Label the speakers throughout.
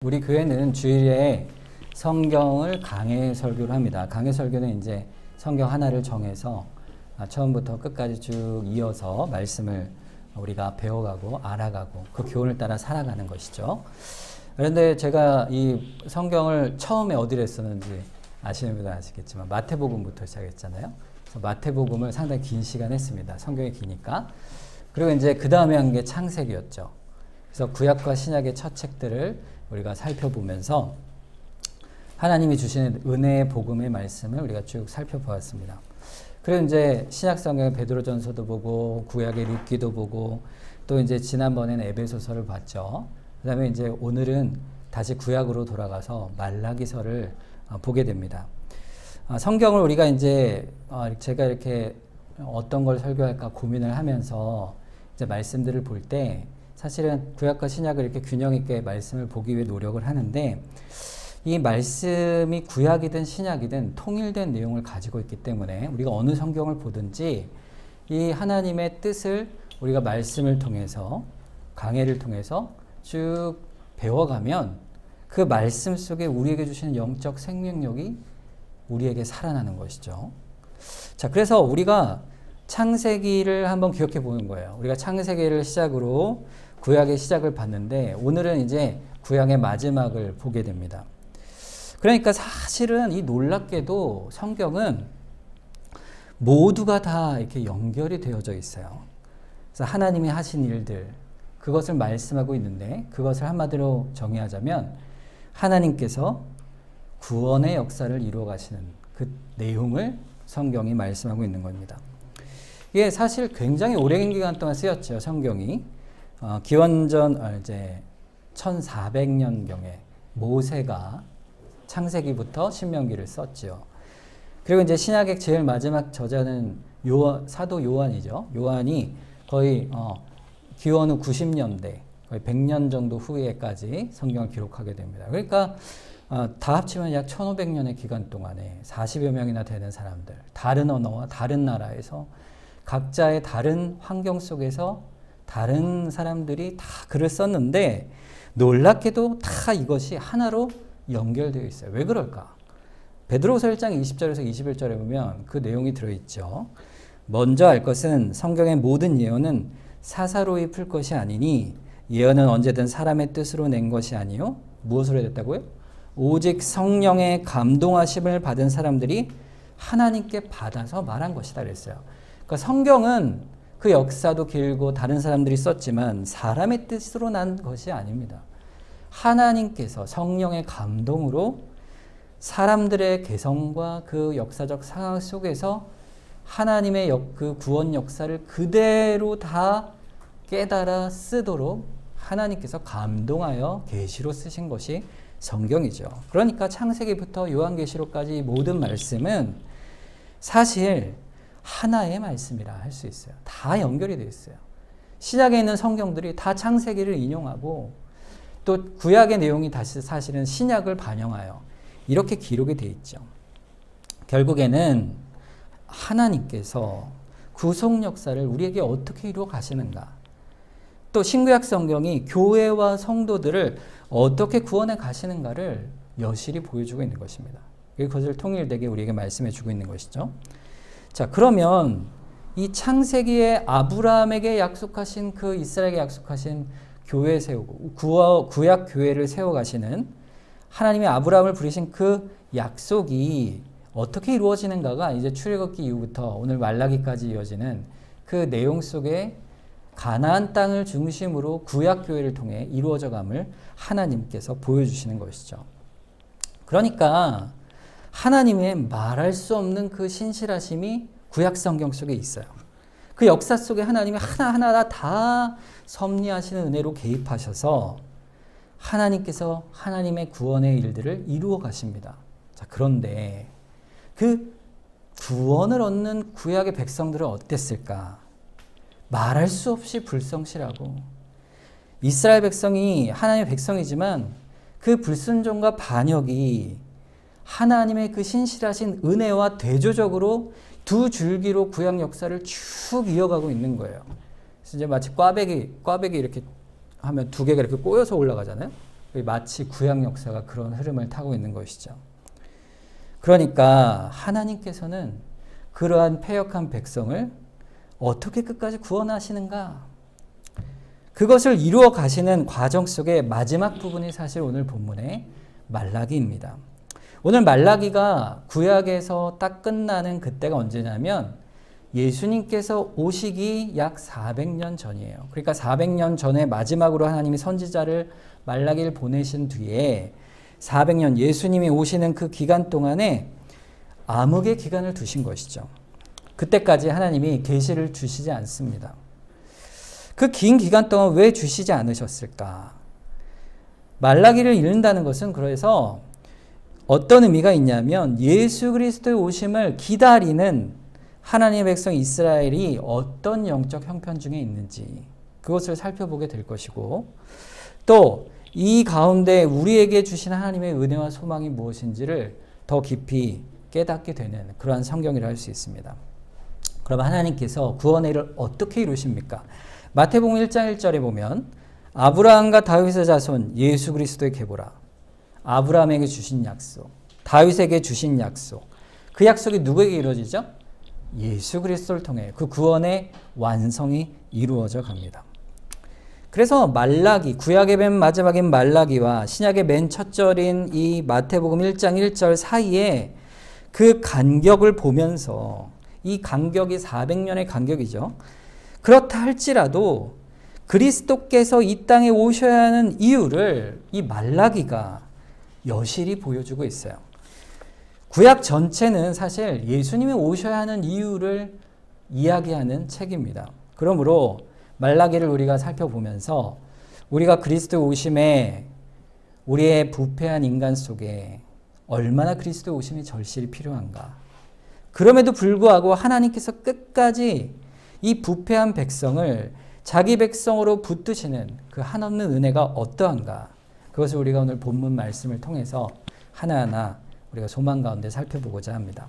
Speaker 1: 우리 교회는 주일에 성경을 강해 설교를 합니다. 강해 설교는 이제 성경 하나를 정해서 처음부터 끝까지 쭉 이어서 말씀을 우리가 배워가고 알아가고 그 교훈을 따라 살아가는 것이죠. 그런데 제가 이 성경을 처음에 어디로 했었는지 아시는 분은 아시겠지만 마태복음부터 시작했잖아요. 그래서 마태복음을 상당히 긴 시간 했습니다. 성경이 기니까. 그리고 이제 그 다음에 한 게 창세기였죠. 그래서 구약과 신약의 첫 책들을 우리가 살펴보면서 하나님이 주시는 은혜의 복음의 말씀을 우리가 쭉 살펴보았습니다. 그리고 이제 신약 성경의 베드로전서도 보고 구약의 룻기도 보고 또 이제 지난번에는 에베소서를 봤죠. 그다음에 이제 오늘은 다시 구약으로 돌아가서 말라기서를 보게 됩니다. 성경을 우리가 이제 제가 이렇게 어떤 걸 설교할까 고민을 하면서 이제 말씀들을 볼 때 사실은 구약과 신약을 이렇게 균형 있게 말씀을 보기 위해 노력을 하는데 이 말씀이 구약이든 신약이든 통일된 내용을 가지고 있기 때문에 우리가 어느 성경을 보든지 이 하나님의 뜻을 우리가 말씀을 통해서 강해를 통해서 쭉 배워가면 그 말씀 속에 우리에게 주시는 영적 생명력이 우리에게 살아나는 것이죠. 자, 그래서 우리가 창세기를 한번 기억해 보는 거예요. 우리가 창세기를 시작으로 구약의 시작을 봤는데 오늘은 이제 구약의 마지막을 보게 됩니다. 그러니까 사실은 이 놀랍게도 성경은 모두가 다 이렇게 연결이 되어져 있어요. 그래서 하나님이 하신 일들, 그것을 말씀하고 있는데 그것을 한마디로 정의하자면 하나님께서 구원의 역사를 이루어 가시는 그 내용을 성경이 말씀하고 있는 겁니다. 이게 사실 굉장히 오랜 기간 동안 쓰였죠, 성경이. 기원전 이제 1400년경에 모세가 창세기부터 신명기를 썼죠. 그리고 이제 신약의 제일 마지막 저자는 사도 요한이죠. 요한이 거의 기원 후 90년대, 거의 100년 정도 후에까지 성경을 기록하게 됩니다. 그러니까 다 합치면 약 1500년의 기간 동안에 40여 명이나 되는 사람들, 다른 언어와 다른 나라에서 각자의 다른 환경 속에서 다른 사람들이 다 글을 썼는데 놀랍게도 다 이것이 하나로 연결되어 있어요. 왜 그럴까? 베드로후서 1장 20절에서 21절에 보면 그 내용이 들어있죠. 먼저 알 것은 성경의 모든 예언은 사사로이 풀 것이 아니니 예언은 언제든 사람의 뜻으로 낸 것이 아니요. 무엇으로 됐다고요? 오직 성령의 감동하심을 받은 사람들이 하나님께 받아서 말한 것이다 그랬어요. 그러니까 성경은 그 역사도 길고 다른 사람들이 썼지만 사람의 뜻으로 난 것이 아닙니다. 하나님께서 성령의 감동으로 사람들의 개성과 그 역사적 상황 속에서 하나님의 그 구원 역사를 그대로 다 깨달아 쓰도록 하나님께서 감동하여 계시로 쓰신 것이 성경이죠. 그러니까 창세기부터 요한계시록까지 모든 말씀은 사실 하나의 말씀이라 할 수 있어요. 다 연결이 되어 있어요. 신약에 있는 성경들이 다 창세기를 인용하고 또 구약의 내용이 다시 사실은 신약을 반영하여 이렇게 기록이 되어 있죠. 결국에는 하나님께서 구속 역사를 우리에게 어떻게 이루어 가시는가, 또 신구약 성경이 교회와 성도들을 어떻게 구원해 가시는가를 여실히 보여주고 있는 것입니다. 그것을 통일되게 우리에게 말씀해 주고 있는 것이죠. 자, 그러면 이 창세기에 아브라함에게 약속하신 그 이스라엘에게 약속하신 교회 세우고 구약 교회를 세워가시는 하나님이 아브라함을 부르신 그 약속이 어떻게 이루어지는가가 이제 출애굽기 이후부터 오늘 말라기까지 이어지는 그 내용 속에 가나안 땅을 중심으로 구약 교회를 통해 이루어져감을 하나님께서 보여주시는 것이죠. 그러니까 하나님의 말할 수 없는 그 신실하심이 구약 성경 속에 있어요. 그 역사 속에 하나님이 하나하나 다 섭리하시는 은혜로 개입하셔서 하나님께서 하나님의 구원의 일들을 이루어 가십니다. 자, 그런데 그 구원을 얻는 구약의 백성들은 어땠을까? 말할 수 없이 불성실하고 이스라엘 백성이 하나님의 백성이지만 그 불순종과 반역이 하나님의 그 신실하신 은혜와 대조적으로 두 줄기로 구약 역사를 쭉 이어가고 있는 거예요. 그래서 이제 마치 꽈배기 이렇게 하면 두 개가 이렇게 꼬여서 올라가잖아요. 마치 구약 역사가 그런 흐름을 타고 있는 것이죠. 그러니까 하나님께서는 그러한 패역한 백성을 어떻게 끝까지 구원하시는가? 그것을 이루어 가시는 과정 속의 마지막 부분이 사실 오늘 본문의 말라기입니다. 오늘 말라기가 구약에서 딱 끝나는 그때가 언제냐면 예수님께서 오시기 약 400년 전이에요. 그러니까 400년 전에 마지막으로 하나님이 선지자를 말라기를 보내신 뒤에 400년 예수님이 오시는 그 기간 동안에 암흑의 기간을 두신 것이죠. 그때까지 하나님이 계시를 주시지 않습니다. 그 긴 기간 동안 왜 주시지 않으셨을까? 말라기를 읽는다는 것은 그래서 어떤 의미가 있냐면 예수 그리스도의 오심을 기다리는 하나님의 백성 이스라엘이 어떤 영적 형편 중에 있는지 그것을 살펴보게 될 것이고 또 이 가운데 우리에게 주신 하나님의 은혜와 소망이 무엇인지를 더 깊이 깨닫게 되는 그러한 성경이라 할 수 있습니다. 그럼 하나님께서 구원의 일을 어떻게 이루십니까? 마태복음 1장 1절에 보면 아브라함과 다윗의 자손 예수 그리스도의 계보라. 아브라함에게 주신 약속, 다윗에게 주신 약속. 그 약속이 누구에게 이루어지죠? 예수 그리스도를 통해 그 구원의 완성이 이루어져 갑니다. 그래서 말라기, 구약의 맨 마지막인 말라기와 신약의 맨 첫 절인 이 마태복음 1장 1절 사이에 그 간격을 보면서 이 간격이 400년의 간격이죠. 그렇다 할지라도 그리스도께서 이 땅에 오셔야 하는 이유를 이 말라기가 여실히 보여주고 있어요. 구약 전체는 사실 예수님이 오셔야 하는 이유를 이야기하는 책입니다. 그러므로 말라기를 우리가 살펴보면서 우리가 그리스도 오심에 우리의 부패한 인간 속에 얼마나 그리스도 오심이 절실히 필요한가. 그럼에도 불구하고 하나님께서 끝까지 이 부패한 백성을 자기 백성으로 붙드시는 그 한없는 은혜가 어떠한가. 그것을 우리가 오늘 본문 말씀을 통해서 하나하나 우리가 소망 가운데 살펴보고자 합니다.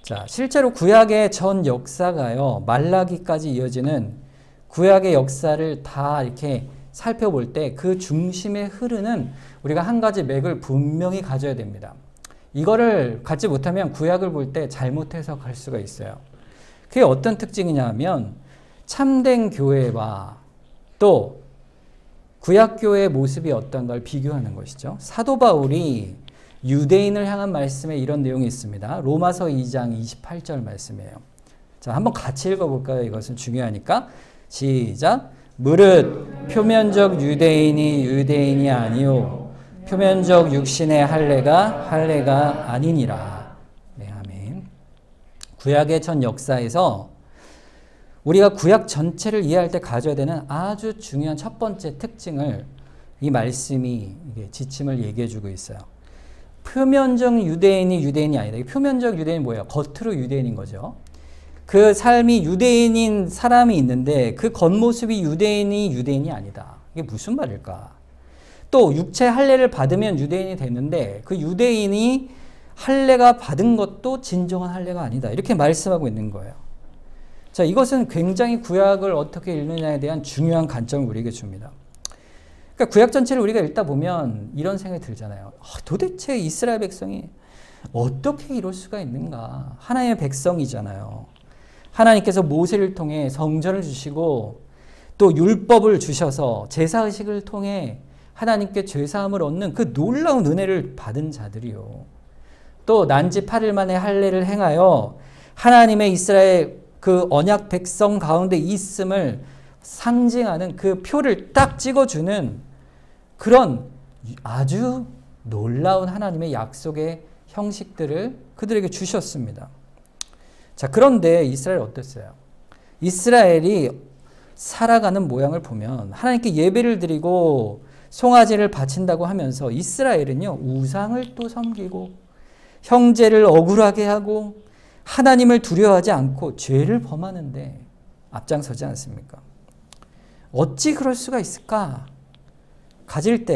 Speaker 1: 자, 실제로 구약의 전 역사가요, 말라기까지 이어지는 구약의 역사를 다 이렇게 살펴볼 때 그 중심에 흐르는 우리가 한 가지 맥을 분명히 가져야 됩니다. 이거를 갖지 못하면 구약을 볼 때 잘못 해석할 수가 있어요. 그게 어떤 특징이냐 하면 참된 교회와 또 구약교회의 모습이 어떤가를 비교하는 것이죠. 사도 바울이 유대인을 향한 말씀에 이런 내용이 있습니다. 로마서 2장 28절 말씀이에요. 자, 한번 같이 읽어볼까요? 이것은 중요하니까. 시작. 무릇 표면적 유대인이 유대인이 아니요 표면적 육신의 할례가 아니니라. 네, 아멘. 구약의 전 역사에서 우리가 구약 전체를 이해할 때 가져야 되는 아주 중요한 첫 번째 특징을 이 말씀이 지침을 얘기해 주고 있어요. 표면적 유대인이 유대인이 아니다. 표면적 유대인이 뭐예요? 겉으로 유대인인 거죠. 그 삶이 유대인인 사람이 있는데 그 겉모습이 유대인이 아니다. 이게 무슨 말일까? 또 육체 할례를 받으면 유대인이 되는데 그 유대인이 할례가 받은 것도 진정한 할례가 아니다. 이렇게 말씀하고 있는 거예요. 자, 이것은 굉장히 구약을 어떻게 읽느냐에 대한 중요한 관점을 우리에게 줍니다. 그러니까 구약 전체를 우리가 읽다 보면 이런 생각이 들잖아요. 도대체 이스라엘 백성이 어떻게 이럴 수가 있는가? 하나님의 백성이잖아요. 하나님께서 모세를 통해 성전을 주시고 또 율법을 주셔서 제사의식을 통해 하나님께 죄사함을 얻는 그 놀라운 은혜를 받은 자들이요. 또 난지 8일 만에 할례를 행하여 하나님의 이스라엘 그 언약 백성 가운데 있음을 상징하는 그 표를 딱 찍어주는 그런 아주 놀라운 하나님의 약속의 형식들을 그들에게 주셨습니다. 자, 그런데 이스라엘 어땠어요? 이스라엘이 살아가는 모양을 보면 하나님께 예배를 드리고 송아지를 바친다고 하면서 이스라엘은요, 우상을 또 섬기고 형제를 억울하게 하고 하나님을 두려워하지 않고 죄를 범하는데 앞장서지 않습니까? 어찌 그럴 수가 있을까?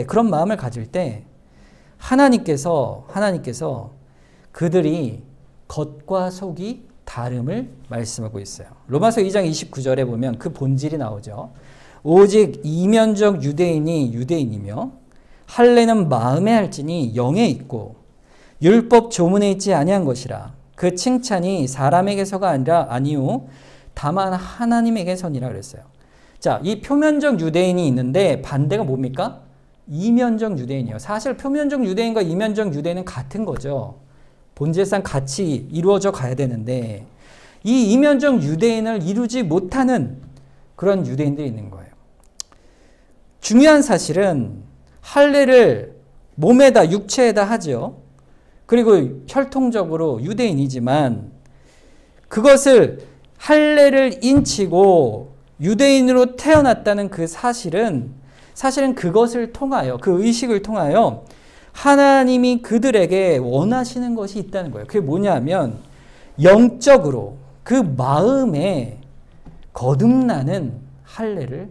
Speaker 1: 그런 마음을 가질 때 하나님께서 그들이 겉과 속이 다름을 말씀하고 있어요. 로마서 2장 29절에 보면 그 본질이 나오죠. 오직 이면적 유대인이 유대인이며 할례는 마음에 할지니 영에 있고 율법 조문에 있지 아니한 것이라. 그 칭찬이 사람에게서가 아니요 다만 하나님에게서니라 그랬어요. 자, 이 표면적 유대인이 있는데 반대가 뭡니까? 이면적 유대인이에요. 사실 표면적 유대인과 이면적 유대인은 같은 거죠. 본질상 같이 이루어져 가야 되는데 이 이면적 유대인을 이루지 못하는 그런 유대인들이 있는 거예요. 중요한 사실은 할례를 몸에다 육체에다 하죠. 그리고 혈통적으로 유대인이지만 그것을 할례를 인치고 유대인으로 태어났다는 그 사실은 그것을 통하여 그 의식을 통하여 하나님이 그들에게 원하시는 것이 있다는 거예요. 그게 뭐냐면 영적으로 그 마음에 거듭나는 할례를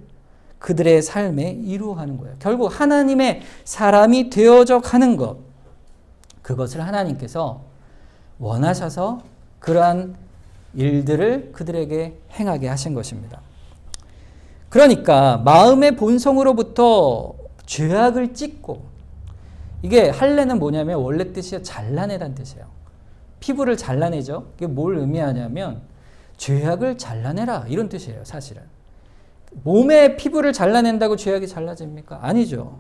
Speaker 1: 그들의 삶에 이루어가는 거예요. 결국 하나님의 사람이 되어져 가는 것, 그것을 하나님께서 원하셔서 그러한 일들을 그들에게 행하게 하신 것입니다. 그러니까 마음의 본성으로부터 죄악을 찢고, 이게 할례는 뭐냐면 원래 뜻이 잘라내다는 뜻이에요. 피부를 잘라내죠. 이게 뭘 의미하냐면 죄악을 잘라내라 이런 뜻이에요. 사실은 몸의 피부를 잘라낸다고 죄악이 잘라집니까? 아니죠.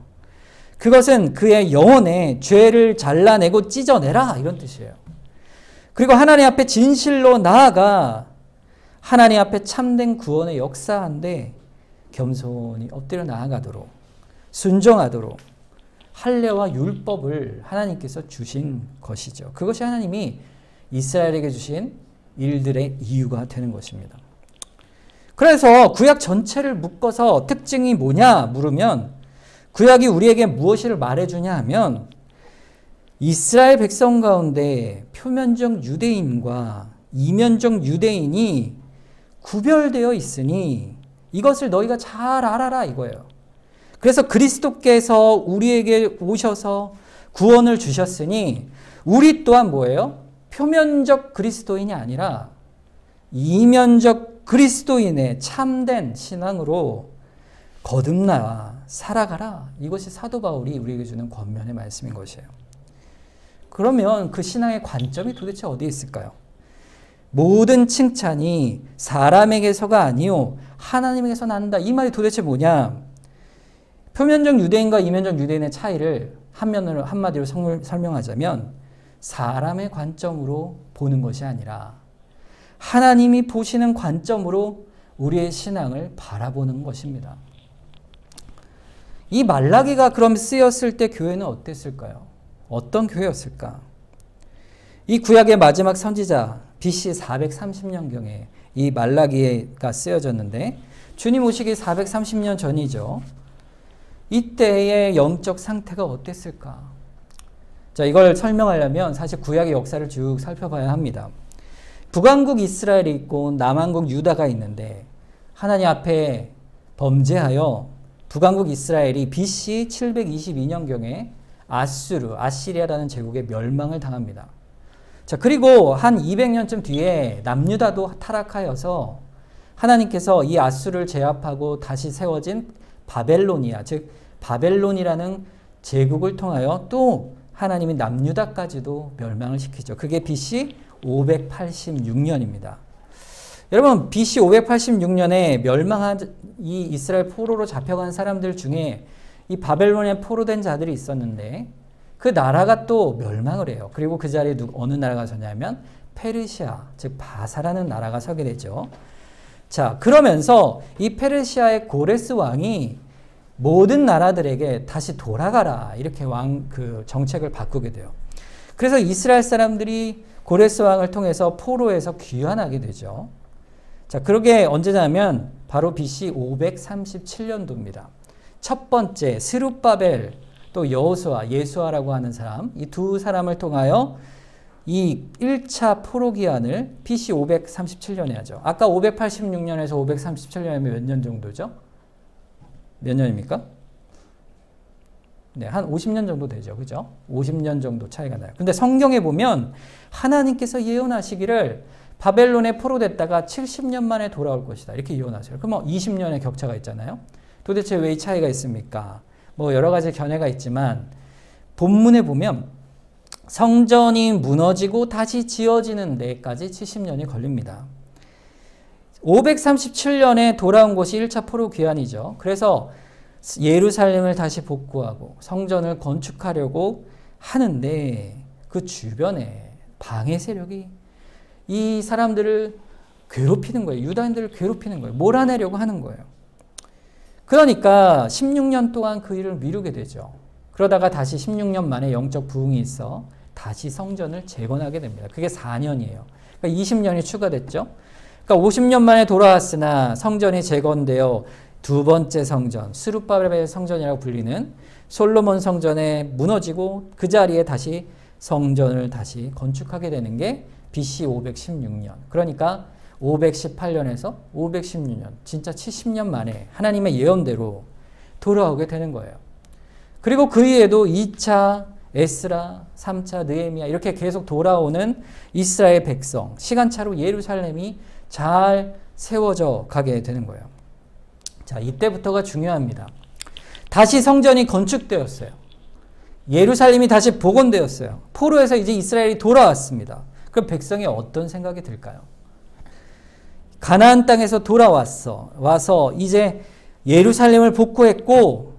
Speaker 1: 그것은 그의 영혼에 죄를 잘라내고 찢어내라 이런 뜻이에요. 그리고 하나님 앞에 진실로 나아가 하나님 앞에 참된 구원의 역사한데 겸손히 엎드려 나아가도록 순종하도록 할례와 율법을 하나님께서 주신 것이죠. 그것이 하나님이 이스라엘에게 주신 일들의 이유가 되는 것입니다. 그래서 구약 전체를 묶어서 특징이 뭐냐 물으면 구약이 우리에게 무엇을 말해주냐 하면 이스라엘 백성 가운데 표면적 유대인과 이면적 유대인이 구별되어 있으니 이것을 너희가 잘 알아라 이거예요. 그래서 그리스도께서 우리에게 오셔서 구원을 주셨으니 우리 또한 뭐예요? 표면적 그리스도인이 아니라 이면적 그리스도인의 참된 신앙으로 거듭나 살아가라. 이것이 사도 바울이 우리에게 주는 권면의 말씀인 것이에요. 그러면 그 신앙의 관점이 도대체 어디에 있을까요? 모든 칭찬이 사람에게서가 아니요 하나님에게서 난다. 이 말이 도대체 뭐냐? 표면적 유대인과 이면적 유대인의 차이를 한마디로 설명하자면 사람의 관점으로 보는 것이 아니라 하나님이 보시는 관점으로 우리의 신앙을 바라보는 것입니다. 이 말라기가 그럼 쓰였을 때 교회는 어땠을까요? 어떤 교회였을까? 이 구약의 마지막 선지자 BC 430년경에 이 말라기가 쓰여졌는데 주님 오시기 430년 전이죠. 이때의 영적 상태가 어땠을까? 자, 이걸 설명하려면 사실 구약의 역사를 쭉 살펴봐야 합니다. 북왕국 이스라엘이 있고 남왕국 유다가 있는데 하나님 앞에 범죄하여 북왕국 이스라엘이 BC 722년경에 아시리아라는 제국의 멸망을 당합니다. 자, 그리고 한 200년쯤 뒤에 남유다도 타락하여서 하나님께서 이 아수르를 제압하고 다시 세워진 바벨로니아, 즉 바벨론이라는 제국을 통하여 또 하나님이 남유다까지도 멸망을 시키죠. 그게 BC 586년입니다. 여러분, BC 586년에 멸망한 이 이스라엘 포로로 잡혀간 사람들 중에 이 바벨론에 포로된 자들이 있었는데 그 나라가 또 멸망을 해요. 그리고 그 자리에 어느 나라가 서냐면 페르시아, 즉 바사라는 나라가 서게 되죠. 자, 그러면서 이 페르시아의 고레스 왕이 모든 나라들에게 다시 돌아가라 이렇게 그 정책을 바꾸게 돼요. 그래서 이스라엘 사람들이 고레스 왕을 통해서 포로에서 귀환하게 되죠. 자, 그러게 언제냐면 바로 BC 537년도입니다. 첫 번째 스룹바벨 또 여호수아, 예수아라고 하는 사람, 이 두 사람을 통하여 이 1차 포로 귀환을 BC 537년에 하죠. 아까 586년에서 537년이면 몇 년 정도죠? 몇 년입니까? 네, 한 50년 정도 되죠. 그죠? 50년 정도 차이가 나요. 근데 성경에 보면 하나님께서 예언하시기를 바벨론에 포로됐다가 70년 만에 돌아올 것이다. 이렇게 예언하세요. 그럼 20년의 격차가 있잖아요. 도대체 왜 이 차이가 있습니까? 뭐 여러 가지 견해가 있지만 본문에 보면 성전이 무너지고 다시 지어지는 데까지 70년이 걸립니다. 537년에 돌아온 것이 1차 포로 귀환이죠. 그래서 예루살렘을 다시 복구하고 성전을 건축하려고 하는데 그 주변에 방해 세력이 이 사람들을 괴롭히는 거예요. 유다인들을 괴롭히는 거예요. 몰아내려고 하는 거예요. 그러니까 16년 동안 그 일을 미루게 되죠. 그러다가 다시 16년 만에 영적 부흥이 있어 다시 성전을 재건하게 됩니다. 그게 4년이에요. 그러니까 20년이 추가됐죠. 그러니까 50년 만에 돌아왔으나 성전이 재건되어 두 번째 성전, 스룹바벨 성전이라고 불리는 솔로몬 성전에 무너지고 그 자리에 다시 성전을 다시 건축하게 되는 게 BC 516년. 그러니까 518년에서 516년, 진짜 70년 만에 하나님의 예언대로 돌아오게 되는 거예요. 그리고 그 이후에도 2차 에스라, 3차 느헤미야 이렇게 계속 돌아오는 이스라엘 백성, 시간차로 예루살렘이 잘 세워져 가게 되는 거예요. 자, 이때부터가 중요합니다. 다시 성전이 건축되었어요. 예루살렘이 다시 복원되었어요. 포로에서 이제 이스라엘이 돌아왔습니다. 그럼 백성이 어떤 생각이 들까요? 가나안 땅에서 와서 이제 예루살렘을 복구했고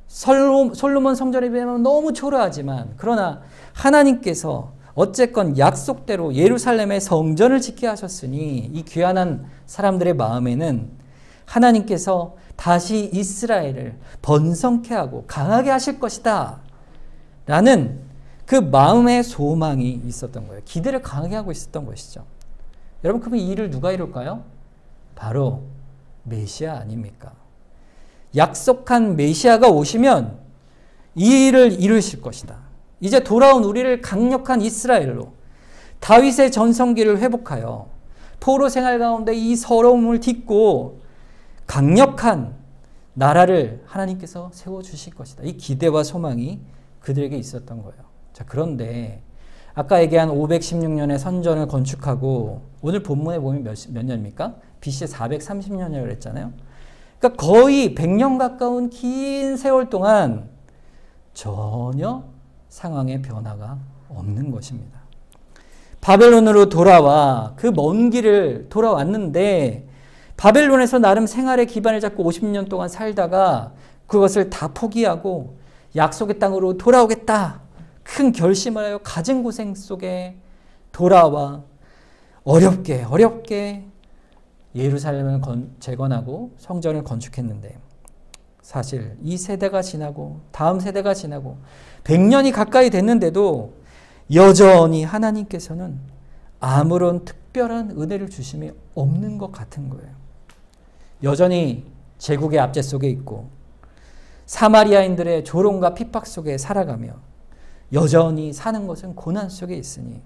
Speaker 1: 솔로몬 성전에 비하면 너무 초라하지만 그러나 하나님께서 어쨌건 약속대로 예루살렘의 성전을 짓게 하셨으니 이 귀환한 사람들의 마음에는 하나님께서 다시 이스라엘을 번성케 하고 강하게 하실 것이다 라는 그 마음의 소망이 있었던 거예요. 기대를 강하게 하고 있었던 것이죠. 여러분, 그럼 이 일을 누가 이룰까요? 바로 메시아 아닙니까? 약속한 메시아가 오시면 이 일을 이루실 것이다. 이제 돌아온 우리를 강력한 이스라엘로 다윗의 전성기를 회복하여 포로 생활 가운데 이 서러움을 딛고 강력한 나라를 하나님께서 세워주실 것이다. 이 기대와 소망이 그들에게 있었던 거예요. 자, 그런데 아까 얘기한 516년에 선전을 건축하고 오늘 본문에 보면 몇 년입니까? BC 430년이라고 그랬잖아요. 그러니까 거의 100년 가까운 긴 세월 동안 전혀 상황의 변화가 없는 것입니다. 바벨론으로 돌아와 그 먼 길을 돌아왔는데 바벨론에서 나름 생활의 기반을 잡고 50년 동안 살다가 그것을 다 포기하고 약속의 땅으로 돌아오겠다. 큰 결심을 하여 가진 고생 속에 돌아와 어렵게 예루살렘을 재건하고 성전을 건축했는데 사실 이 세대가 지나고 다음 세대가 지나고 100년이 가까이 됐는데도 여전히 하나님께서는 아무런 특별한 은혜를 주심이 없는 것 같은 거예요. 여전히 제국의 압제 속에 있고 사마리아인들의 조롱과 핍박 속에 살아가며 여전히 사는 것은 고난 속에 있으니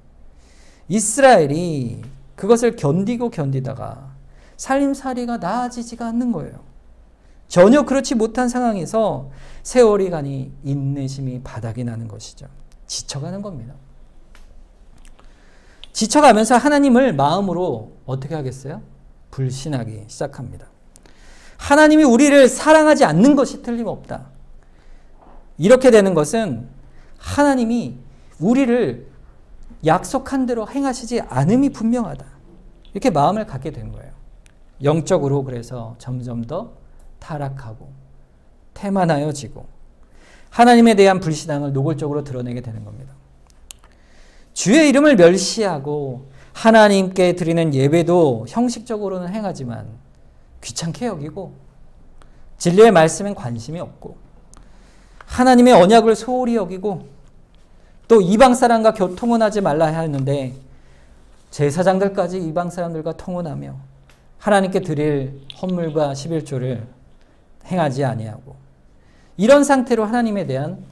Speaker 1: 이스라엘이 그것을 견디다가 살림살이가 나아지지가 않는 거예요. 전혀 그렇지 못한 상황에서 세월이 가니 인내심이 바닥이 나는 것이죠. 지쳐가는 겁니다. 지쳐가면서 하나님을 마음으로 어떻게 하겠어요? 불신하기 시작합니다. 하나님이 우리를 사랑하지 않는 것이 틀림없다. 이렇게 되는 것은 하나님이 우리를 약속한 대로 행하시지 않음이 분명하다. 이렇게 마음을 갖게 된 거예요. 영적으로 그래서 점점 더 타락하고 태만하여지고 하나님에 대한 불신앙을 노골적으로 드러내게 되는 겁니다. 주의 이름을 멸시하고 하나님께 드리는 예배도 형식적으로는 행하지만 귀찮게 여기고 진리의 말씀엔 관심이 없고 하나님의 언약을 소홀히 여기고 또 이방 사람과 교통혼하지 말라 하였는데 제사장들까지 이방 사람들과 통혼하며 하나님께 드릴 헌물과 11조를 행하지 아니하고 이런 상태로 하나님에 대한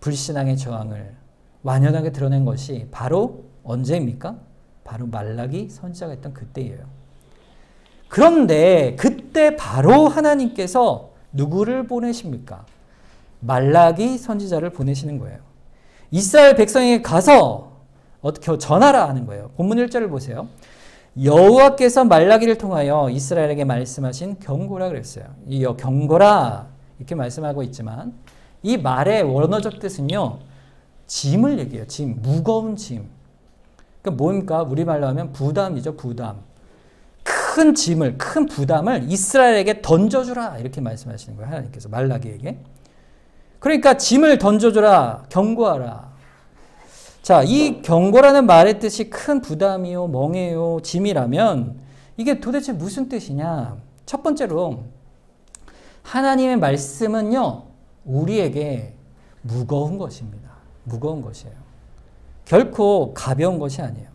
Speaker 1: 불신앙의 저항을 완연하게 드러낸 것이 바로 언제입니까? 바로 말라기 선지자가 했던 그때예요. 그런데 그때 바로 하나님께서 누구를 보내십니까? 말라기 선지자를 보내시는 거예요. 이스라엘 백성에게 가서 어떻게 전하라 하는 거예요. 본문 1절을 보세요. 여호와께서 말라기를 통하여 이스라엘에게 말씀하신 경고라 그랬어요. 이 경고라 이렇게 말씀하고 있지만 이 말의 원어적 뜻은요, 짐을 얘기해요. 짐, 무거운 짐. 그러니까 뭡니까? 우리말로 하면 부담이죠, 부담. 큰 짐을, 큰 부담을 이스라엘에게 던져주라. 이렇게 말씀하시는 거예요. 하나님께서 말라기에게. 그러니까 짐을 던져주라. 경고하라. 자, 이 경고라는 말의 뜻이 큰 부담이요, 멍해요, 짐이라면 이게 도대체 무슨 뜻이냐? 첫 번째로 하나님의 말씀은요, 우리에게 무거운 것입니다. 무거운 것이에요. 결코 가벼운 것이 아니에요.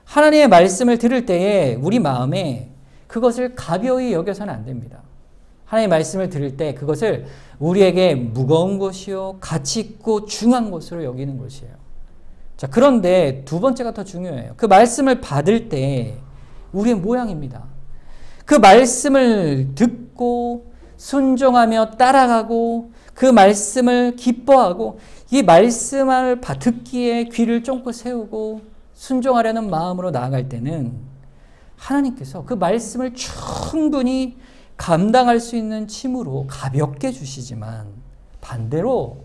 Speaker 1: 하나님의 말씀을 들을 때에 우리 마음에 그것을 가벼이 여겨서는 안 됩니다. 하나님의 말씀을 들을 때 그것을 우리에게 무거운 것이요, 가치 있고 중요한 것으로 여기는 것이에요. 자, 그런데 두 번째가 더 중요해요. 그 말씀을 받을 때 우리의 모양입니다. 그 말씀을 듣고 순종하며 따라가고 그 말씀을 기뻐하고 이 말씀을 듣기에 귀를 쫑긋 세우고 순종하려는 마음으로 나아갈 때는 하나님께서 그 말씀을 충분히 감당할 수 있는 힘으로 가볍게 주시지만 반대로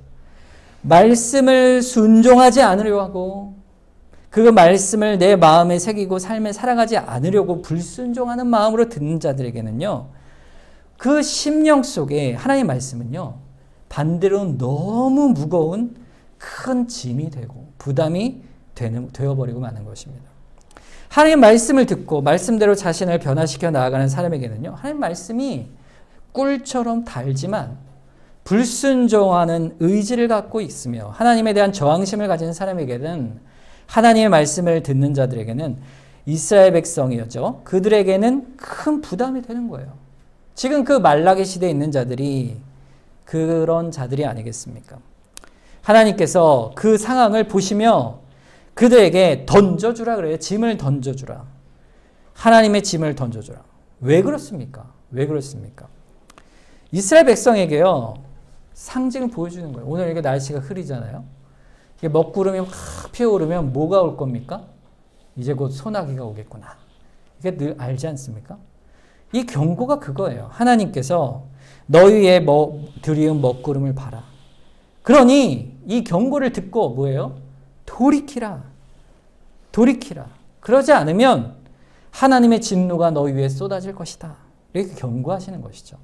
Speaker 1: 말씀을 순종하지 않으려 하고 그 말씀을 내 마음에 새기고 삶에 살아가지 않으려고 불순종하는 마음으로 듣는 자들에게는요, 그 심령 속에 하나님의 말씀은요, 반대로 너무 무거운 큰 짐이 되고 부담이 되어버리고 마는 것입니다. 하나님의 말씀을 듣고 말씀대로 자신을 변화시켜 나아가는 사람에게는요, 하나님의 말씀이 꿀처럼 달지만 불순종하는 의지를 갖고 있으며 하나님에 대한 저항심을 가진 사람에게는, 하나님의 말씀을 듣는 자들에게는, 이스라엘 백성이었죠. 그들에게는 큰 부담이 되는 거예요. 지금 그 말라기 시대에 있는 자들이 그런 자들이 아니겠습니까? 하나님께서 그 상황을 보시며 그들에게 던져주라 그래요. 짐을 던져주라. 하나님의 짐을 던져주라. 왜 그렇습니까? 왜 그렇습니까? 이스라엘 백성에게요, 상징을 보여주는 거예요. 오늘 이게 날씨가 흐리잖아요. 이게 먹구름이 확 피어오르면 뭐가 올 겁니까? 이제 곧 소나기가 오겠구나. 이게 늘 알지 않습니까? 이 경고가 그거예요. 하나님께서 너희의 들이은 먹구름을 봐라. 그러니 이 경고를 듣고 뭐예요? 돌이키라. 돌이키라. 그러지 않으면 하나님의 진노가 너희 위에 쏟아질 것이다. 이렇게 경고하시는 것이죠.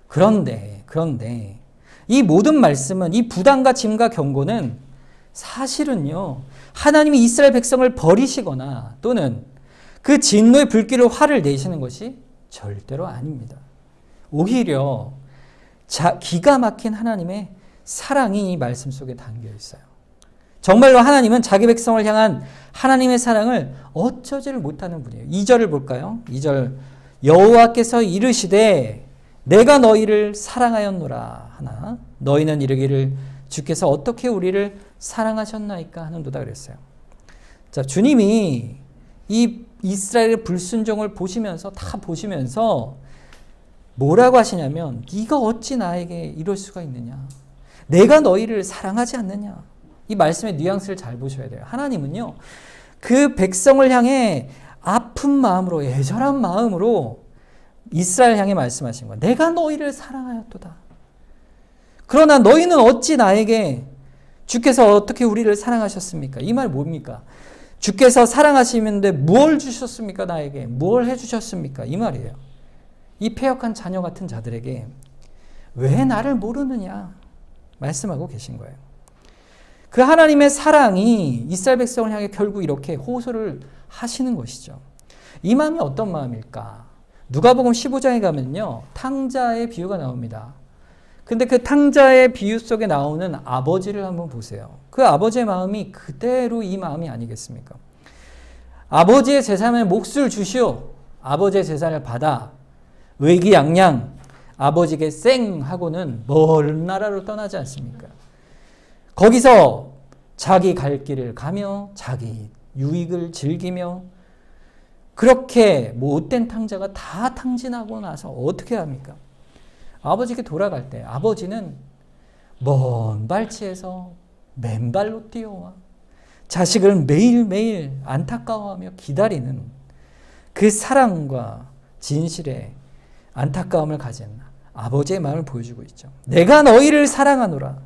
Speaker 1: 그런데 이 모든 말씀은, 이 부담과 짐과 경고는 사실은요, 하나님이 이스라엘 백성을 버리시거나 또는 그 진노의 불길을 화를 내시는 것이 절대로 아닙니다. 오히려 기가 막힌 하나님의 사랑이 이 말씀 속에 담겨 있어요. 정말로 하나님은 자기 백성을 향한 하나님의 사랑을 어쩌지를 못하는 분이에요. 2절을 볼까요? 2절, 여호와께서 이르시되 내가 너희를 사랑하였노라 하나 너희는 이르기를 주께서 어떻게 우리를 사랑하셨나이까 하는도다 그랬어요. 자, 주님이 이 이스라엘의 불순종을 보시면서 다 보시면서 뭐라고 하시냐면, 네가 어찌 나에게 이럴 수가 있느냐, 내가 너희를 사랑하지 않느냐. 이 말씀의 뉘앙스를 잘 보셔야 돼요. 하나님은요, 그 백성을 향해 아픈 마음으로, 애절한 마음으로 이스라엘 향해 말씀하신 거예요. 내가 너희를 사랑하였도다. 그러나 너희는 어찌 나에게, 주께서 어떻게 우리를 사랑하셨습니까? 이 말 뭡니까? 주께서 사랑하시는데 무엇을 주셨습니까? 나에게 무엇을 해주셨습니까? 이 말이에요. 이 패역한 자녀 같은 자들에게 왜 나를 모르느냐 말씀하고 계신 거예요. 그 하나님의 사랑이 이스라엘 백성을 향해 결국 이렇게 호소를 하시는 것이죠. 이 마음이 어떤 마음일까? 누가복음 15장에 가면요, 탕자의 비유가 나옵니다. 근데 그 탕자의 비유 속에 나오는 아버지를 한번 보세요. 그 아버지의 마음이 그대로 이 마음이 아니겠습니까? 아버지의 재산에 몫을 주시오. 아버지의 재산을 받아 의기양양 아버지께 쌩 하고는 먼 나라로 떠나지 않습니까? 거기서 자기 갈 길을 가며 자기 유익을 즐기며, 그렇게 못된 탕자가 다 탕진하고 나서 어떻게 합니까? 아버지께 돌아갈 때 아버지는 먼 발치에서 맨발로 뛰어와 자식을 매일매일 안타까워하며 기다리는 그 사랑과 진실의 안타까움을 가진 아버지의 마음을 보여주고 있죠. 내가 너희를 사랑하노라.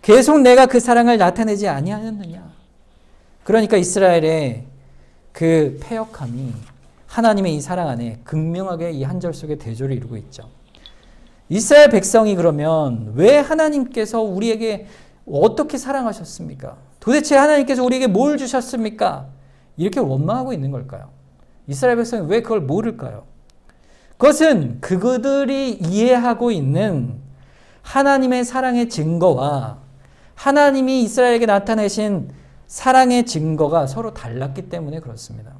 Speaker 1: 계속 내가 그 사랑을 나타내지 아니하였느냐. 그러니까 이스라엘의 그 패역함이 하나님의 이 사랑 안에 극명하게 이 한 절 속에 대조를 이루고 있죠. 이스라엘 백성이 그러면 왜 하나님께서 우리에게 어떻게 사랑하셨습니까? 도대체 하나님께서 우리에게 뭘 주셨습니까? 이렇게 원망하고 있는 걸까요? 이스라엘 백성이 왜 그걸 모를까요? 그것은 그들이 이해하고 있는 하나님의 사랑의 증거와 하나님이 이스라엘에게 나타내신 사랑의 증거가 서로 달랐기 때문에 그렇습니다.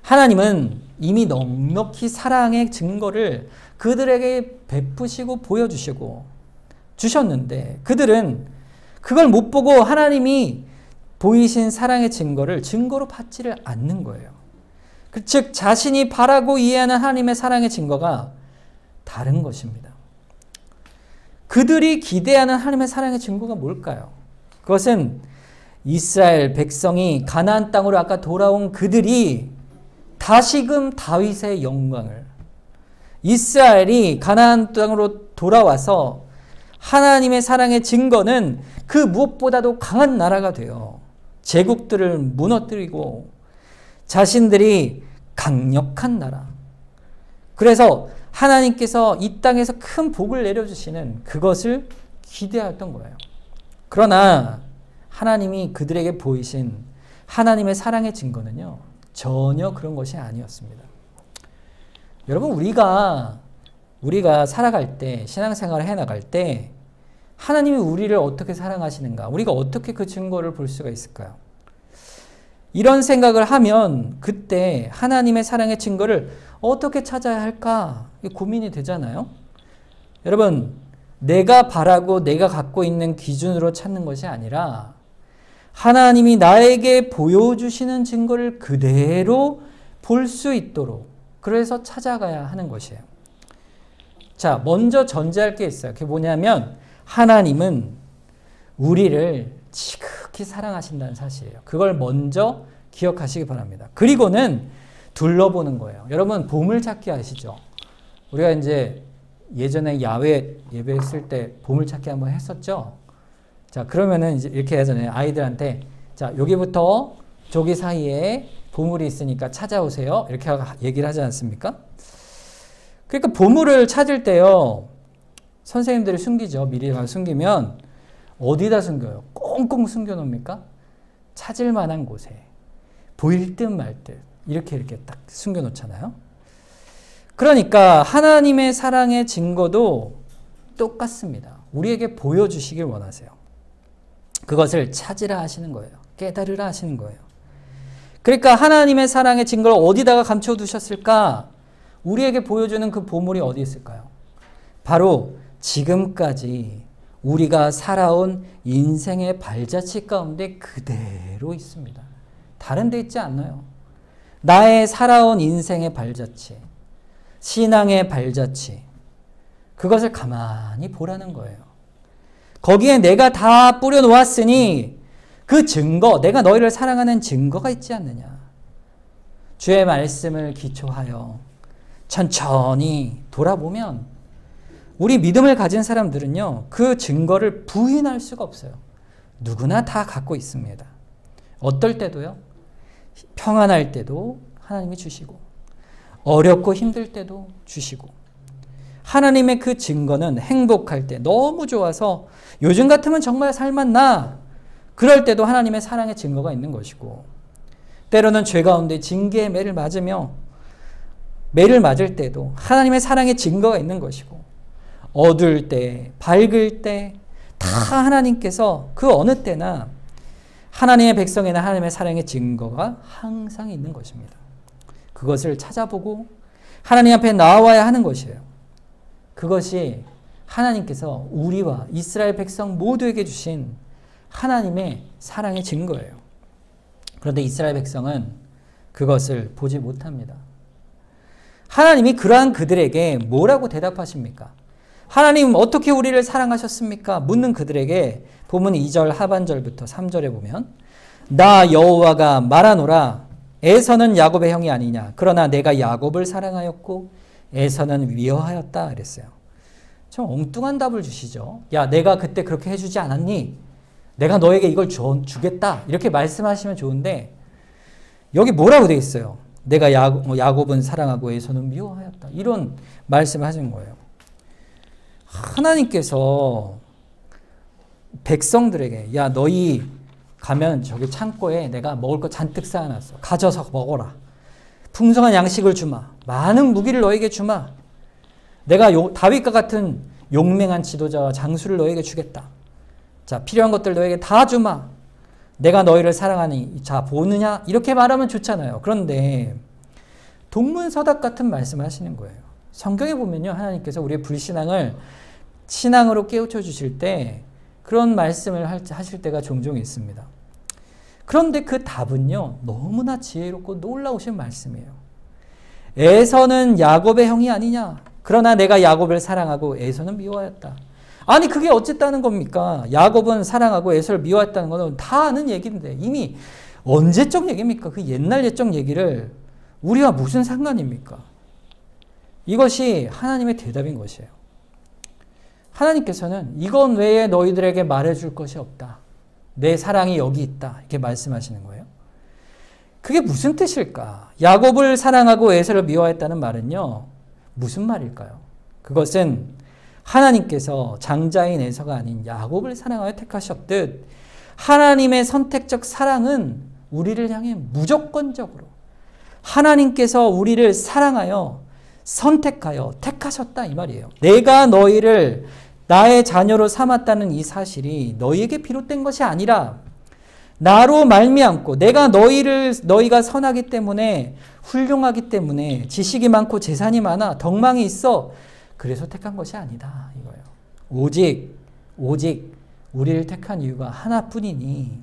Speaker 1: 하나님은 이미 넉넉히 사랑의 증거를 그들에게 베푸시고 보여주시고 주셨는데 그들은 그걸 못 보고 하나님이 보이신 사랑의 증거를 증거로 받지를 않는 거예요. 즉 자신이 바라고 이해하는 하나님의 사랑의 증거가 다른 것입니다. 그들이 기대하는 하나님의 사랑의 증거가 뭘까요? 그것은 이스라엘 백성이 가나안 땅으로 아까 돌아온 그들이 다시금 다윗의 영광을, 이스라엘이 가나안 땅으로 돌아와서 하나님의 사랑의 증거는 그 무엇보다도 강한 나라가 되어 제국들을 무너뜨리고 자신들이 강력한 나라. 그래서 하나님께서 이 땅에서 큰 복을 내려주시는 그것을 기대했던 거예요. 그러나 하나님이 그들에게 보이신 하나님의 사랑의 증거는요, 전혀 그런 것이 아니었습니다. 여러분, 우리가 살아갈 때, 신앙생활을 해나갈 때 하나님이 우리를 어떻게 사랑하시는가, 우리가 어떻게 그 증거를 볼 수가 있을까요? 이런 생각을 하면 그때 하나님의 사랑의 증거를 어떻게 찾아야 할까 고민이 되잖아요. 여러분, 내가 바라고 내가 갖고 있는 기준으로 찾는 것이 아니라 하나님이 나에게 보여주시는 증거를 그대로 볼 수 있도록 그래서 찾아가야 하는 것이에요. 자, 먼저 전제할 게 있어요. 그게 뭐냐면 하나님은 우리를 지극히 사랑하신다는 사실이에요. 그걸 먼저 기억하시기 바랍니다. 그리고는 둘러보는 거예요. 여러분, 보물찾기 아시죠? 우리가 이제 예전에 야외 예배했을 때 보물찾기 한번 했었죠? 자, 그러면은 이제 이렇게 하잖아요. 아이들한테, 자, 여기부터 저기 사이에 보물이 있으니까 찾아오세요. 이렇게 얘기를 하지 않습니까? 그러니까 보물을 찾을 때요, 선생님들이 숨기죠. 미리 가서 숨기면 어디다 숨겨요? 꽁꽁 숨겨 놓습니까? 찾을 만한 곳에. 보일 듯 말 듯. 이렇게 딱 숨겨 놓잖아요. 그러니까 하나님의 사랑의 증거도 똑같습니다. 우리에게 보여주시길 원하세요. 그것을 찾으라 하시는 거예요. 깨달으라 하시는 거예요. 그러니까 하나님의 사랑의 증거를 어디다가 감춰두셨을까? 우리에게 보여주는 그 보물이 어디 있을까요? 바로 지금까지 우리가 살아온 인생의 발자취 가운데 그대로 있습니다. 다른 데 있지 않아요. 나의 살아온 인생의 발자취, 신앙의 발자취, 그것을 가만히 보라는 거예요. 거기에 내가 다 뿌려놓았으니 그 증거, 내가 너희를 사랑하는 증거가 있지 않느냐. 주의 말씀을 기초하여 천천히 돌아보면 우리 믿음을 가진 사람들은요, 그 증거를 부인할 수가 없어요. 누구나 다 갖고 있습니다. 어떨 때도요, 평안할 때도 하나님이 주시고 어렵고 힘들 때도 주시고, 하나님의 그 증거는 행복할 때 너무 좋아서 요즘 같으면 정말 살맛나, 그럴 때도 하나님의 사랑의 증거가 있는 것이고, 때로는 죄 가운데 징계의 매를 맞으며 매를 맞을 때도 하나님의 사랑의 증거가 있는 것이고, 어두울 때, 밝을 때 다 하나님께서 그 어느 때나 하나님의 백성에는 하나님의 사랑의 증거가 항상 있는 것입니다. 그것을 찾아보고 하나님 앞에 나와야 하는 것이에요. 그것이 하나님께서 우리와 이스라엘 백성 모두에게 주신 하나님의 사랑의 증거예요. 그런데 이스라엘 백성은 그것을 보지 못합니다. 하나님이 그러한 그들에게 뭐라고 대답하십니까? 하나님 어떻게 우리를 사랑하셨습니까? 묻는 그들에게 본문 2절 하반절부터 3절에 보면, 나 여호와가 말하노라, 에서는 야곱의 형이 아니냐. 그러나 내가 야곱을 사랑하였고 에서는 미워하였다 그랬어요. 좀 엉뚱한 답을 주시죠. 야, 내가 그때 그렇게 해주지 않았니? 내가 너에게 이걸 주겠다. 이렇게 말씀하시면 좋은데 여기 뭐라고 되어 있어요? 내가 야곱은 사랑하고 에서는 미워하였다. 이런 말씀을 하신 거예요. 하나님께서 백성들에게 야, 너희 가면 저기 창고에 내가 먹을 거 잔뜩 쌓아놨어. 가져서 먹어라. 풍성한 양식을 주마. 많은 무기를 너에게 주마. 내가 다윗과 같은 용맹한 지도자와 장수를 너에게 주겠다. 자, 필요한 것들 너에게 다 주마. 내가 너희를 사랑하니 자 보느냐? 이렇게 말하면 좋잖아요. 그런데 동문서답 같은 말씀을 하시는 거예요. 성경에 보면요, 하나님께서 우리의 불신앙을 신앙으로 깨우쳐 주실 때 그런 말씀을 하실 때가 종종 있습니다. 그런데 그 답은요, 너무나 지혜롭고 놀라우신 말씀이에요. 에서는 야곱의 형이 아니냐? 그러나 내가 야곱을 사랑하고 에서는 미워하였다. 아니, 그게 어쨌다는 겁니까? 야곱은 사랑하고 에서를 미워했다는 것은 다 아는 얘기인데 이미 언제적 얘기입니까? 그 옛날 옛적 얘기를 우리와 무슨 상관입니까? 이것이 하나님의 대답인 것이에요. 하나님께서는 이건 외에 너희들에게 말해줄 것이 없다. 내 사랑이 여기 있다. 이렇게 말씀하시는 거예요. 그게 무슨 뜻일까? 야곱을 사랑하고 에서를 미워했다는 말은요, 무슨 말일까요? 그것은 하나님께서 장자인 에서가 아닌 야곱을 사랑하여 택하셨듯 하나님의 선택적 사랑은 우리를 향해 무조건적으로 하나님께서 우리를 사랑하여 선택하여 택하셨다 이 말이에요. 내가 너희를 나의 자녀로 삼았다는 이 사실이 너희에게 비롯된 것이 아니라 나로 말미암고 내가 너희가 선하기 때문에 훌륭하기 때문에 지식이 많고 재산이 많아 덕망이 있어 그래서 택한 것이 아니다 이거예요. 오직 우리를 택한 이유가 하나뿐이니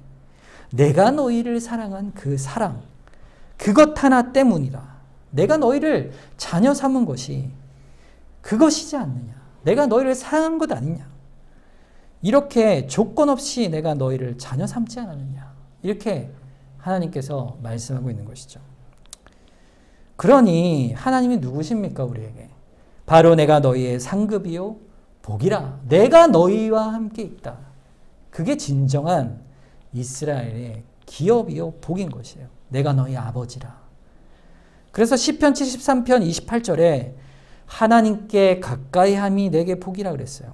Speaker 1: 내가 너희를 사랑한 그 사랑 그것 하나 때문이라. 내가 너희를 자녀 삼은 것이 그것이지 않느냐. 내가 너희를 사랑한 것 아니냐. 이렇게 조건 없이 내가 너희를 자녀 삼지 않았느냐. 이렇게 하나님께서 말씀하고 있는 것이죠. 그러니 하나님이 누구십니까 우리에게? 바로 내가 너희의 상급이요 복이라. 내가 너희와 함께 있다. 그게 진정한 이스라엘의 기업이요 복인 것이에요. 내가 너희 아버지라. 그래서 시편 73편 28절에 하나님께 가까이함이 내게 복이라 그랬어요.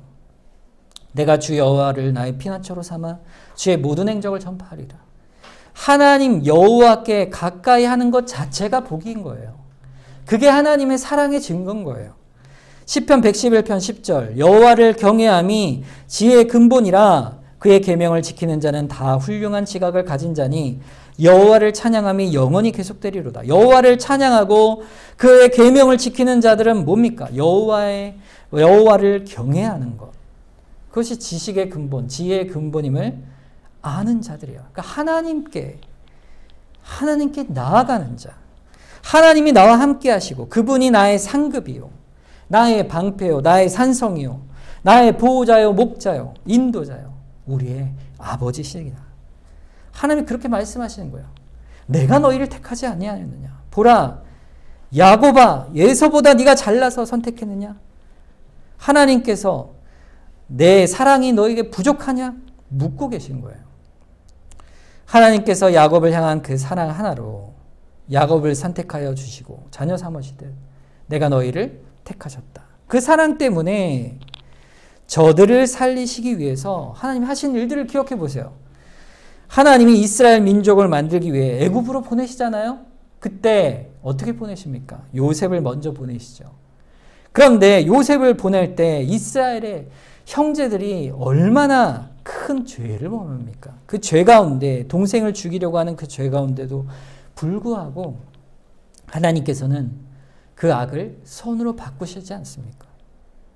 Speaker 1: 내가 주 여호와를 나의 피난처로 삼아 주의 모든 행적을 전파하리라. 하나님 여호와께 가까이 하는 것 자체가 복인 거예요. 그게 하나님의 사랑의 증거인 거예요. 시편 111편 10절 여호와를 경외함이 지혜의 근본이라 그의 계명을 지키는 자는 다 훌륭한 지각을 가진 자니 여호와를 찬양함이 영원히 계속되리로다. 여호와를 찬양하고 그의 계명을 지키는 자들은 뭡니까? 여호와를 경외하는 것. 그것이 지식의 근본, 지혜의 근본임을 아는 자들이에요. 그러니까 하나님께 나아가는 자. 하나님이 나와 함께 하시고 그분이 나의 상급이요. 나의 방패요. 나의 산성이요. 나의 보호자요. 목자요. 인도자요. 우리의 아버지시기다. 하나님이 그렇게 말씀하시는 거예요. 내가 너희를 택하지 아니하였느냐. 보라 야곱아 에서보다 네가 잘나서 선택했느냐. 하나님께서 내 사랑이 너에게 부족하냐 묻고 계신 거예요. 하나님께서 야곱을 향한 그 사랑 하나로 야곱을 선택하여 주시고 자녀 삼으시듯 내가 너희를 택하셨다. 그 사랑 때문에 저들을 살리시기 위해서 하나님이 하신 일들을 기억해 보세요. 하나님이 이스라엘 민족을 만들기 위해 애굽으로 보내시잖아요. 그때 어떻게 보내십니까? 요셉을 먼저 보내시죠. 그런데 요셉을 보낼 때 이스라엘의 형제들이 얼마나 큰 죄를 범합니까? 그 죄 가운데 동생을 죽이려고 하는 그 죄 가운데도 불구하고 하나님께서는 그 악을 선으로 바꾸시지 않습니까?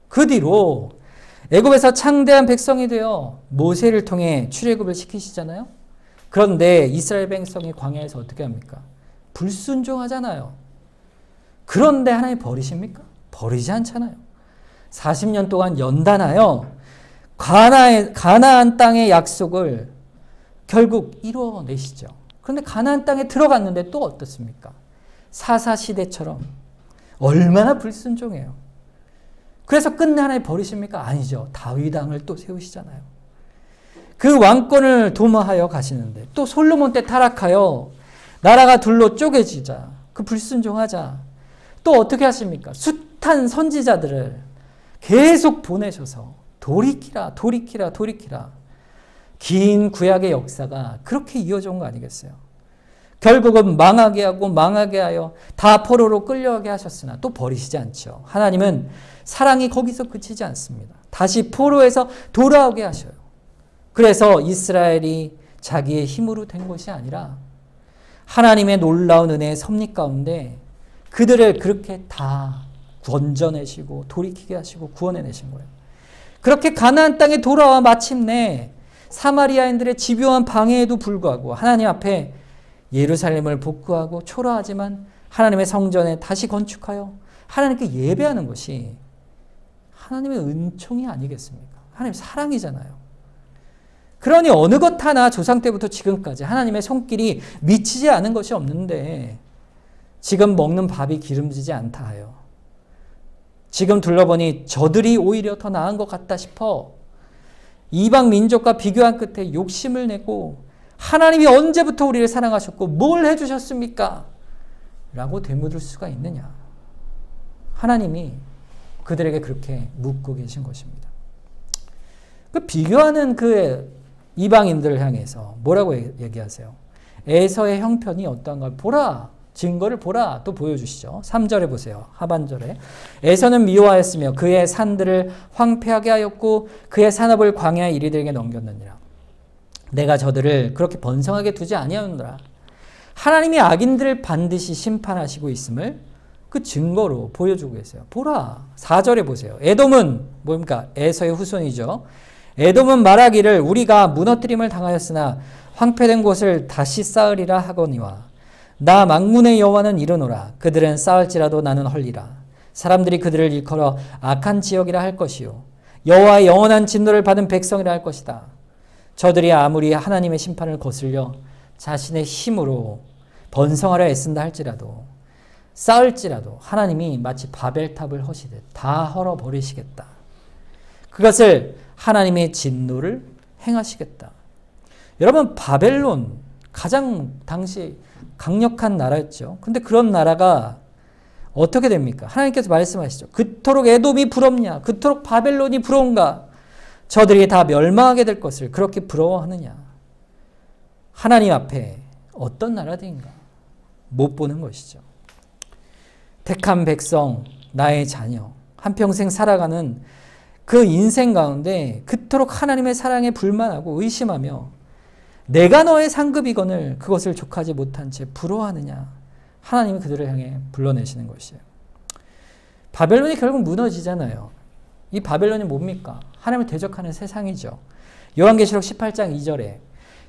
Speaker 1: 그 뒤로 애굽에서 창대한 백성이 되어 모세를 통해 출애굽을 시키시잖아요. 그런데 이스라엘 백성이 광야에서 어떻게 합니까? 불순종하잖아요. 그런데 하나님 버리십니까? 버리지 않잖아요. 40년 동안 연단하여 가나안 땅의 약속을 결국 이루어내시죠. 그런데 가나안 땅에 들어갔는데 또 어떻습니까? 사사시대처럼 얼마나 불순종해요. 그래서 끝내 하나님 버리십니까? 아니죠. 다윗 왕을 또 세우시잖아요. 그 왕권을 도모하여 가시는데 또 솔로몬 때 타락하여 나라가 둘로 쪼개지자, 그 불순종하자, 또 어떻게 하십니까? 숱한 선지자들을 계속 보내셔서 돌이키라, 돌이키라, 돌이키라. 긴 구약의 역사가 그렇게 이어져 온 거 아니겠어요? 결국은 망하게 하고 망하게 하여 다 포로로 끌려가게 하셨으나 또 버리시지 않죠. 하나님은 사랑이 거기서 그치지 않습니다. 다시 포로에서 돌아오게 하셔요. 그래서 이스라엘이 자기의 힘으로 된 것이 아니라 하나님의 놀라운 은혜의 섭리 가운데 그들을 그렇게 다 건져내시고 돌이키게 하시고 구원해내신 거예요. 그렇게 가나안 땅에 돌아와 마침내 사마리아인들의 집요한 방해에도 불구하고 하나님 앞에 예루살렘을 복구하고 초라하지만 하나님의 성전에 다시 건축하여 하나님께 예배하는 것이 하나님의 은총이 아니겠습니까? 하나님의 사랑이잖아요. 그러니 어느 것 하나 조상 때부터 지금까지 하나님의 손길이 미치지 않은 것이 없는데 지금 먹는 밥이 기름지지 않다 하여 지금 둘러보니 저들이 오히려 더 나은 것 같다 싶어 이방 민족과 비교한 끝에 욕심을 내고 하나님이 언제부터 우리를 사랑하셨고 뭘 해주셨습니까? 라고 되묻을 수가 있느냐. 하나님이 그들에게 그렇게 묻고 계신 것입니다. 그 비교하는 그 이방인들을 향해서 뭐라고 얘기하세요? 에서의 형편이 어떠한가 보라. 증거를 보라. 또 보여주시죠. 3절에 보세요. 하반절에. 에서는 미워하였으며 그의 산들을 황폐하게 하였고 그의 산업을 광야의 이리들에게 넘겼느니라. 내가 저들을 그렇게 번성하게 두지 아니하노라. 하나님이 악인들을 반드시 심판하시고 있음을 그 증거로 보여주고 계세요. 보라. 4절에 보세요. 에돔은 뭡니까? 에서의 후손이죠. 에돔은 말하기를 우리가 무너뜨림을 당하였으나 황폐된 곳을 다시 쌓으리라 하거니와 나 만군의 여호와는 이르노라. 그들은 쌓을지라도 나는 헐리라. 사람들이 그들을 일컬어 악한 지역이라 할 것이요 여호와의 영원한 진노를 받은 백성이라 할 것이다. 저들이 아무리 하나님의 심판을 거슬려 자신의 힘으로 번성하려 애쓴다 할지라도 쌓을지라도 하나님이 마치 바벨탑을 허시듯 다 헐어버리시겠다. 그것을 하나님의 진노를 행하시겠다. 여러분 바벨론 가장 당시 강력한 나라였죠. 근데 그런 나라가 어떻게 됩니까? 하나님께서 말씀하시죠. 그토록 에돔이 부럽냐? 그토록 바벨론이 부러운가? 저들이 다 멸망하게 될 것을 그렇게 부러워하느냐? 하나님 앞에 어떤 나라들인가? 못 보는 것이죠. 택한 백성, 나의 자녀, 한평생 살아가는 그 인생 가운데 그토록 하나님의 사랑에 불만하고 의심하며 내가 너의 상급이거늘 그것을 족하지 못한 채 부러워하느냐? 하나님이 그들을 향해 불러내시는 것이에요. 바벨론이 결국 무너지잖아요. 이 바벨론이 뭡니까? 하나님을 대적하는 세상이죠. 요한계시록 18장 2절에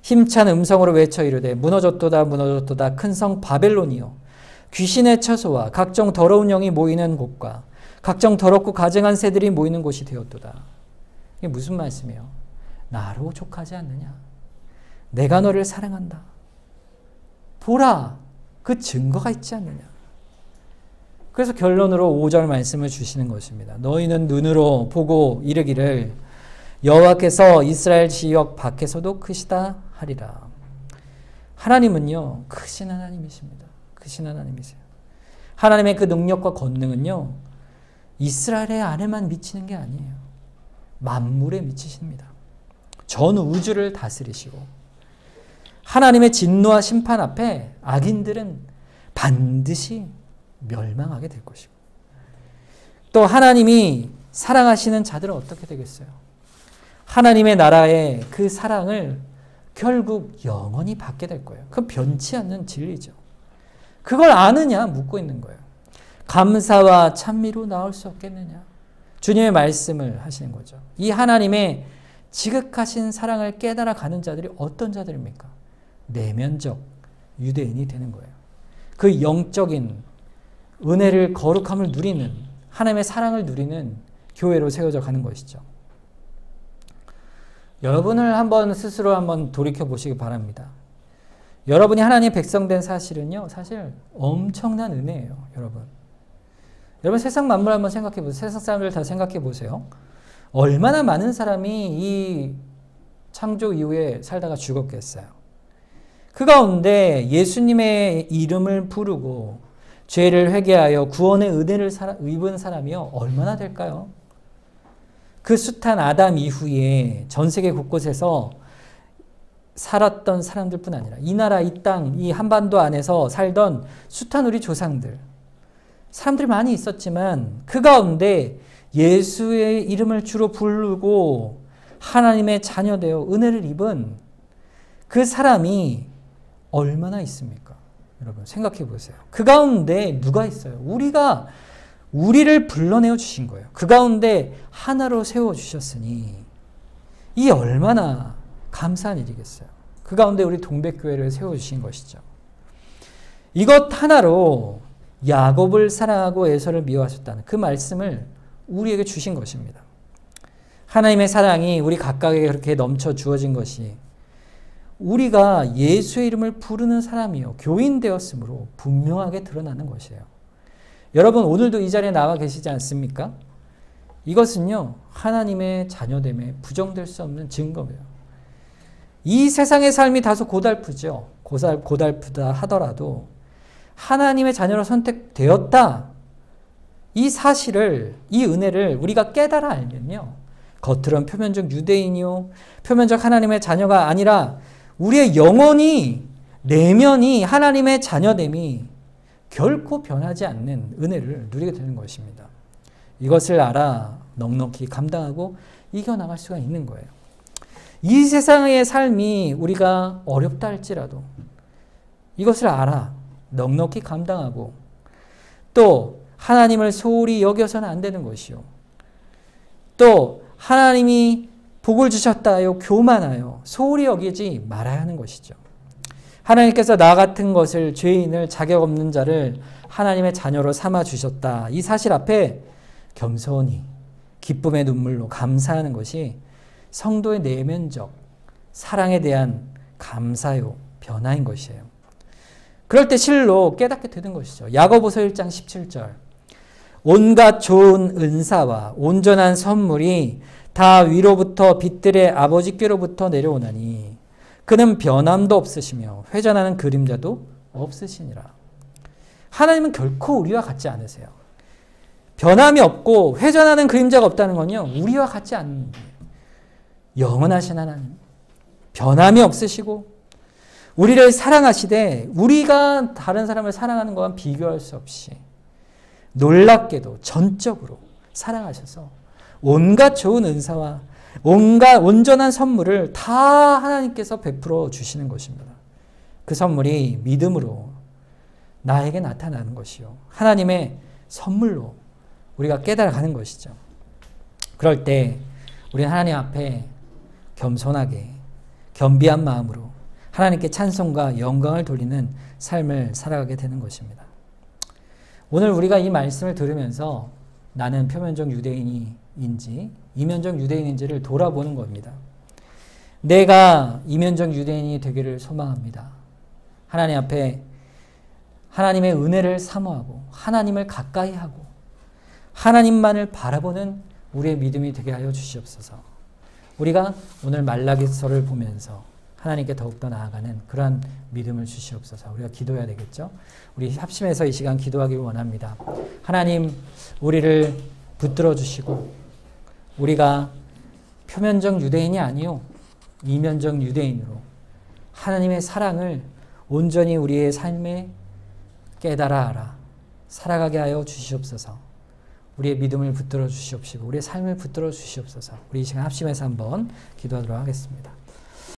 Speaker 1: 힘찬 음성으로 외쳐 이르되 무너졌도다 무너졌도다 큰 성 바벨론이요 귀신의 처소와 각종 더러운 영이 모이는 곳과 각종 더럽고 가증한 새들이 모이는 곳이 되었도다. 이게 무슨 말씀이에요? 나로 족하지 않느냐? 내가 너를 사랑한다. 보라, 그 증거가 있지 않느냐? 그래서 결론으로 5절 말씀을 주시는 것입니다. 너희는 눈으로 보고 이르기를 여호와께서 이스라엘 지역 밖에서도 크시다 하리라. 하나님은요, 크신 하나님이십니다. 크신 하나님이세요. 하나님의 그 능력과 권능은요, 이스라엘의 안에만 미치는 게 아니에요. 만물에 미치십니다. 전 우주를 다스리시고 하나님의 진노와 심판 앞에 악인들은 반드시 멸망하게 될 것이고 또 하나님이 사랑하시는 자들은 어떻게 되겠어요? 하나님의 나라의 그 사랑을 결국 영원히 받게 될 거예요. 그건 변치 않는 진리죠. 그걸 아느냐 묻고 있는 거예요. 감사와 찬미로 나올 수 없겠느냐? 주님의 말씀을 하시는 거죠. 이 하나님의 지극하신 사랑을 깨달아 가는 자들이 어떤 자들입니까? 내면적 유대인이 되는 거예요. 그 영적인 은혜를 거룩함을 누리는 하나님의 사랑을 누리는 교회로 세워져 가는 것이죠. 여러분을 한번 스스로 한번 돌이켜 보시기 바랍니다. 여러분이 하나님의 백성된 사실은요, 사실 엄청난 은혜예요, 여러분. 여러분 세상 만물 한번 생각해 보세요. 세상 사람들 다 생각해 보세요. 얼마나 많은 사람이 이 창조 이후에 살다가 죽었겠어요. 그 가운데 예수님의 이름을 부르고 죄를 회개하여 구원의 은혜를 입은 사람이요 얼마나 될까요? 그 숱한 아담 이후에 전 세계 곳곳에서 살았던 사람들뿐 아니라 이 나라, 이 땅, 이 한반도 안에서 살던 숱한 우리 조상들, 사람들이 많이 있었지만 그 가운데 예수의 이름을 주로 부르고 하나님의 자녀되어 은혜를 입은 그 사람이 얼마나 있습니까? 여러분 생각해 보세요. 그 가운데 누가 있어요? 우리를 불러내어 주신 거예요. 그 가운데 하나로 세워주셨으니 이 얼마나 감사한 일이겠어요. 그 가운데 우리 동백교회를 세워주신 것이죠. 이것 하나로 야곱을 사랑하고 에서를 미워하셨다는 그 말씀을 우리에게 주신 것입니다. 하나님의 사랑이 우리 각각에게 그렇게 넘쳐 주어진 것이 우리가 예수의 이름을 부르는 사람이요 교인 되었으므로 분명하게 드러나는 것이에요. 여러분 오늘도 이 자리에 나와 계시지 않습니까? 이것은요 하나님의 자녀됨에 부정될 수 없는 증거예요. 이 세상의 삶이 다소 고달프죠. 고달프다 하더라도 하나님의 자녀로 선택되었다. 이 사실을, 이 은혜를 우리가 깨달아 알면요. 겉으로는 표면적 유대인이요. 표면적 하나님의 자녀가 아니라 우리의 영혼이, 내면이 하나님의 자녀됨이 결코 변하지 않는 은혜를 누리게 되는 것입니다. 이것을 알아 넉넉히 감당하고 이겨나갈 수가 있는 거예요. 이 세상의 삶이 우리가 어렵다 할지라도 이것을 알아 넉넉히 감당하고 또 하나님을 소홀히 여겨서는 안 되는 것이요. 또 하나님이 복을 주셨다 하여 교만하여 소홀히 여기지 말아야 하는 것이죠. 하나님께서 나 같은 것을 죄인을 자격 없는 자를 하나님의 자녀로 삼아 주셨다. 이 사실 앞에 겸손히 기쁨의 눈물로 감사하는 것이 성도의 내면적 사랑에 대한 감사요 변화인 것이에요. 그럴 때 실로 깨닫게 되는 것이죠. 야고보서 1장 17절 온갖 좋은 은사와 온전한 선물이 다 위로부터 빛들의 아버지께로부터 내려오나니 그는 변함도 없으시며 회전하는 그림자도 없으시니라. 하나님은 결코 우리와 같지 않으세요. 변함이 없고 회전하는 그림자가 없다는 건요. 우리와 같지 않은 영원하신 하나님, 변함이 없으시고 우리를 사랑하시되 우리가 다른 사람을 사랑하는 것과 비교할 수 없이 놀랍게도 전적으로 사랑하셔서 온갖 좋은 은사와 온갖 온전한 선물을 다 하나님께서 베풀어 주시는 것입니다. 그 선물이 믿음으로 나에게 나타나는 것이요. 하나님의 선물로 우리가 깨달아가는 것이죠. 그럴 때 우리는 하나님 앞에 겸손하게 겸비한 마음으로 하나님께 찬송과 영광을 돌리는 삶을 살아가게 되는 것입니다. 오늘 우리가 이 말씀을 들으면서 나는 표면적 유대인인지 이면적 유대인인지를 돌아보는 겁니다. 내가 이면적 유대인이 되기를 소망합니다. 하나님 앞에 하나님의 은혜를 사모하고 하나님을 가까이 하고 하나님만을 바라보는 우리의 믿음이 되게 하여 주시옵소서. 우리가 오늘 말라기서를 보면서 하나님께 더욱더 나아가는 그러한 믿음을 주시옵소서. 우리가 기도해야 되겠죠? 우리 합심해서 이 시간 기도하길 원합니다. 하나님, 우리를 붙들어 주시고 우리가 표면적 유대인이 아니요 이면적 유대인으로 하나님의 사랑을 온전히 우리의 삶에 깨달아 알아 살아가게 하여 주시옵소서. 우리의 믿음을 붙들어 주시옵시고 우리의 삶을 붙들어 주시옵소서. 우리 이 시간 합심해서 한번 기도하도록 하겠습니다.